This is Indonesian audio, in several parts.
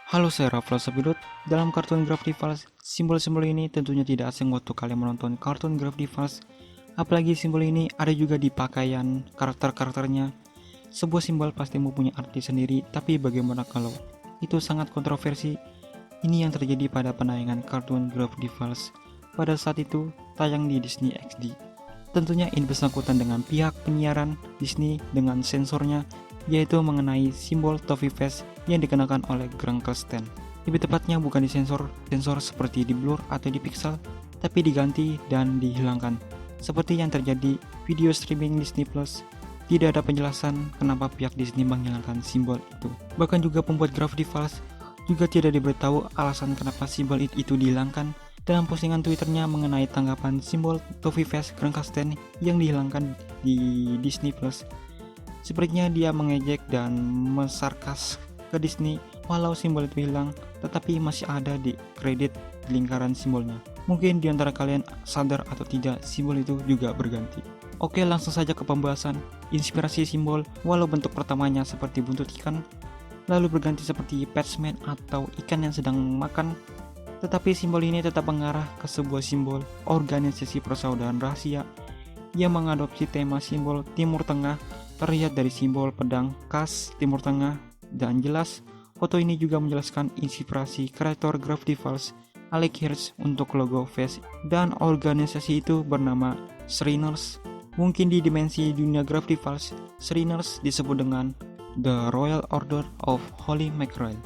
Halo, saya Rafael Sapidot. Dalam kartun Gravity Falls, simbol-simbol ini tentunya tidak asing waktu kalian menonton kartun Gravity Falls. Apalagi simbol ini ada juga di pakaian karakter-karakternya. Sebuah simbol pasti mempunyai arti sendiri, tapi bagaimana kalau itu sangat kontroversi? Ini yang terjadi pada penayangan kartun Gravity Falls. Pada saat itu, tayang di Disney XD. Tentunya ini bersangkutan dengan pihak penyiaran Disney dengan sensornya, yaitu mengenai simbol Toffee Face yang dikenakan oleh Grunkle Stan. Lebih tepatnya bukan disensor seperti di blur atau di pixel, tapi diganti dan dihilangkan. Seperti yang terjadi video streaming Disney Plus, tidak ada penjelasan kenapa pihak Disney menghilangkan simbol itu. Bahkan juga pembuat Gravity Falls juga tidak diberitahu alasan kenapa simbol itu dihilangkan. Dalam postingan Twitternya mengenai tanggapan simbol Toffee Face Grunkle Stan yang dihilangkan di Disney Plus, sepertinya dia mengejek dan mesarkas ke Disney walau simbol itu hilang, tetapi masih ada di kredit di lingkaran simbolnya. Mungkin di antara kalian sadar atau tidak, simbol itu juga berganti. Oke, langsung saja ke pembahasan. Inspirasi simbol, walau bentuk pertamanya seperti buntut ikan, lalu berganti seperti patchman atau ikan yang sedang makan, tetapi simbol ini tetap mengarah ke sebuah simbol organisasi persaudaraan rahasia yang mengadopsi tema simbol Timur Tengah, terlihat dari simbol pedang khas Timur Tengah, dan jelas foto ini juga menjelaskan inspirasi kreator Gravity Falls, Alex Hirsch, untuk logo face, dan organisasi itu bernama Shriners. Mungkin di dimensi dunia Gravity Falls, Shriners disebut dengan The Royal Order of Holy Mackerel.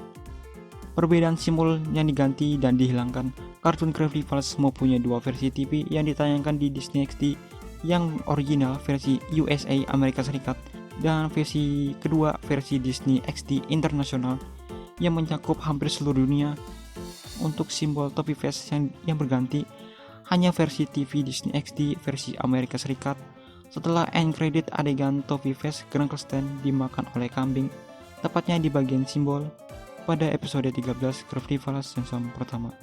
Perbedaan simbol yang diganti dan dihilangkan, kartun Gravity Falls mempunyai dua versi TV yang ditayangkan di Disney XD. Yang original versi USA Amerika Serikat, dan versi kedua versi Disney XD Internasional yang mencakup hampir seluruh dunia. Untuk simbol Toffee Face yang berganti, hanya versi TV Disney XD versi Amerika Serikat. Setelah end credit, adegan Toffee Face Grunkle Stan dimakan oleh kambing, tepatnya di bagian simbol pada episode 13 Gravity Falls season pertama.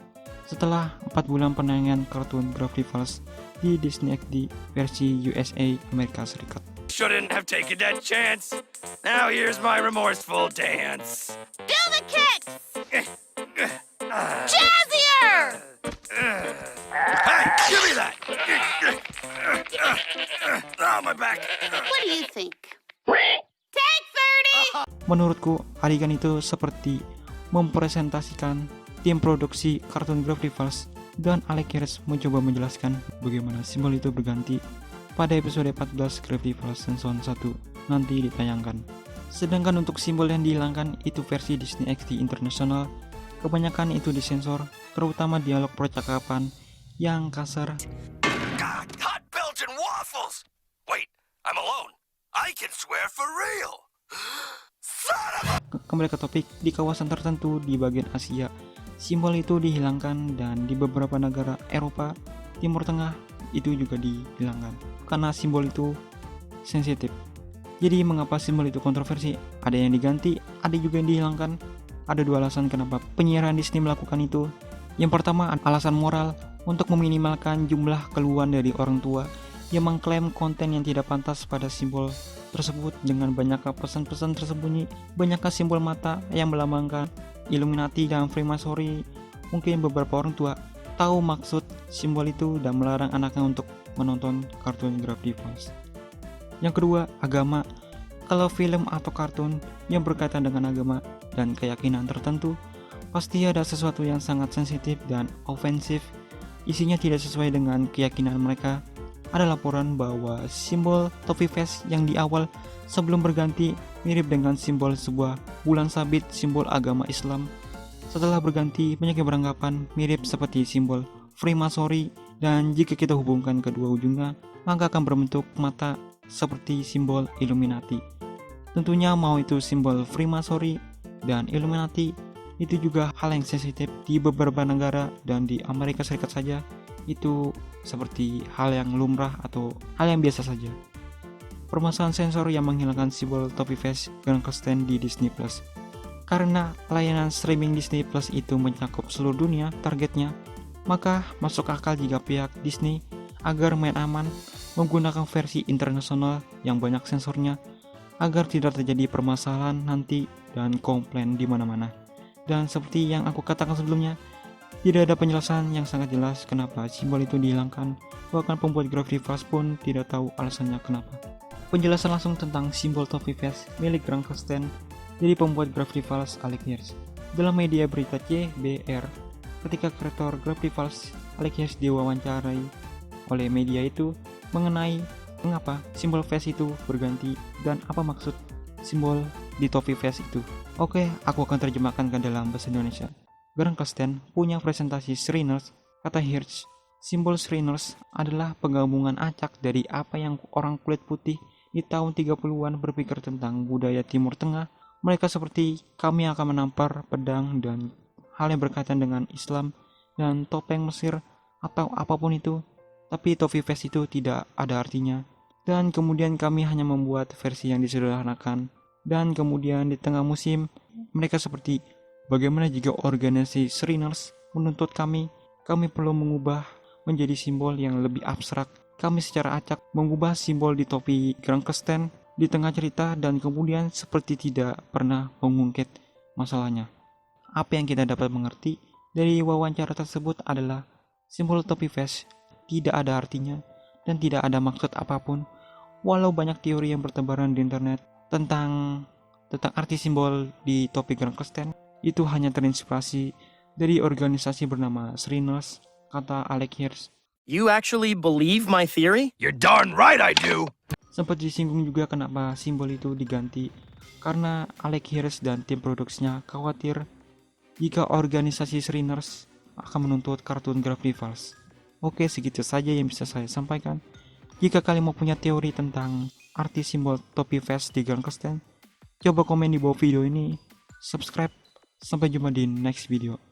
Setelah 4 bulan penayangan kartun Gravity Falls di Disney XD versi USA Amerika Serikat. Shouldn't have taken that chance. Now here's my remorseful dance. Do the kicks! Jazzier! Hey, give me that! Oh, my back. What do you think? Take 30! Menurutku, adegan itu seperti mempresentasikan tim produksi kartun Gravity Falls, dan Alex Hirsch mencoba menjelaskan bagaimana simbol itu berganti pada episode 14 Gravity Falls season 1 nanti ditayangkan. Sedangkan untuk simbol yang dihilangkan itu versi Disney XD International, kebanyakan itu disensor, terutama dialog percakapan yang kasar. God, hot Belgian waffles! Wait, I'm alone. I can swear for real. Son of a... Kembali ke topik, di kawasan tertentu di bagian Asia, simbol itu dihilangkan, dan di beberapa negara Eropa, Timur Tengah itu juga dihilangkan karena simbol itu sensitif. Jadi mengapa simbol itu kontroversi? Ada yang diganti, ada juga yang dihilangkan. Ada dua alasan kenapa penyiaran Disney melakukan itu. Yang pertama, alasan moral untuk meminimalkan jumlah keluhan dari orang tua yang mengklaim konten yang tidak pantas pada simbol tersebut, dengan banyaknya pesan-pesan tersembunyi, banyaknya simbol mata yang melambangkan Illuminati dan Freemasonry. Mungkin beberapa orang tua tahu maksud simbol itu dan melarang anaknya untuk menonton kartun Gravity Falls. Yang kedua, agama. Kalau film atau kartun yang berkaitan dengan agama dan keyakinan tertentu, pasti ada sesuatu yang sangat sensitif dan ofensif. Isinya tidak sesuai dengan keyakinan mereka. Ada laporan bahwa simbol Toffee Face yang di awal sebelum berganti mirip dengan simbol sebuah bulan sabit, simbol agama Islam. Setelah berganti, banyak yang beranggapan mirip seperti simbol Freemasonry, dan jika kita hubungkan kedua ujungnya, maka akan berbentuk mata seperti simbol Illuminati. Tentunya mau itu simbol Freemasonry dan Illuminati, itu juga hal yang sensitif di beberapa negara, dan di Amerika Serikat saja itu seperti hal yang lumrah atau hal yang biasa saja. Permasalahan sensor yang menghilangkan simbol Toffee Face Grunkle Stan di Disney Plus. Karena layanan streaming Disney Plus itu mencakup seluruh dunia targetnya, maka masuk akal jika pihak Disney agar main aman menggunakan versi internasional yang banyak sensornya agar tidak terjadi permasalahan nanti dan komplain di mana-mana. Dan seperti yang aku katakan sebelumnya, tidak ada penjelasan yang sangat jelas kenapa simbol itu dihilangkan. Bahkan pembuat Gravity Falls pun tidak tahu alasannya kenapa. Penjelasan langsung tentang simbol topi vest milik Grand Kristen dari pembuat Gravity Falls Alex Hirsch. Dalam media berita CBR, ketika kreator Gravity Falls Alex Hirsch diwawancarai oleh media itu mengenai mengapa simbol vest itu berganti dan apa maksud simbol di topi vest itu. Oke, aku akan terjemahkan ke dalam bahasa Indonesia. Grand Kristen punya presentasi Shriners, kata Hirsch. Simbol Shriners adalah penggabungan acak dari apa yang orang kulit putih di tahun 30-an berpikir tentang budaya Timur Tengah. Mereka seperti kami akan menampar pedang dan hal yang berkaitan dengan Islam dan topeng Mesir atau apapun itu. Tapi topi vest itu tidak ada artinya. Dan kemudian kami hanya membuat versi yang disederhanakan. Dan kemudian di tengah musim, mereka seperti bagaimana jika organisasi Shriners menuntut kami perlu mengubah menjadi simbol yang lebih abstrak. Kami secara acak mengubah simbol di topi Grand Kristen di tengah cerita dan kemudian seperti tidak pernah mengungkit masalahnya. Apa yang kita dapat mengerti dari wawancara tersebut adalah simbol topi vest tidak ada artinya dan tidak ada maksud apapun. Walau banyak teori yang bertebaran di internet tentang arti simbol di topi Grand Kristen, itu hanya terinspirasi dari organisasi bernama Shriners, kata Alex Hirsch. You actually believe my theory? You're darn right I do. Sempat disinggung juga kenapa simbol itu diganti, karena Alex Hirsch dan tim produksinya khawatir jika organisasi Shriners akan menuntut kartun Gravity Falls. Oke, segitu saja yang bisa saya sampaikan. Jika kalian mau punya teori tentang arti simbol topi vest di Grand Kristen, coba komen di bawah video ini, subscribe, sampai jumpa di next video.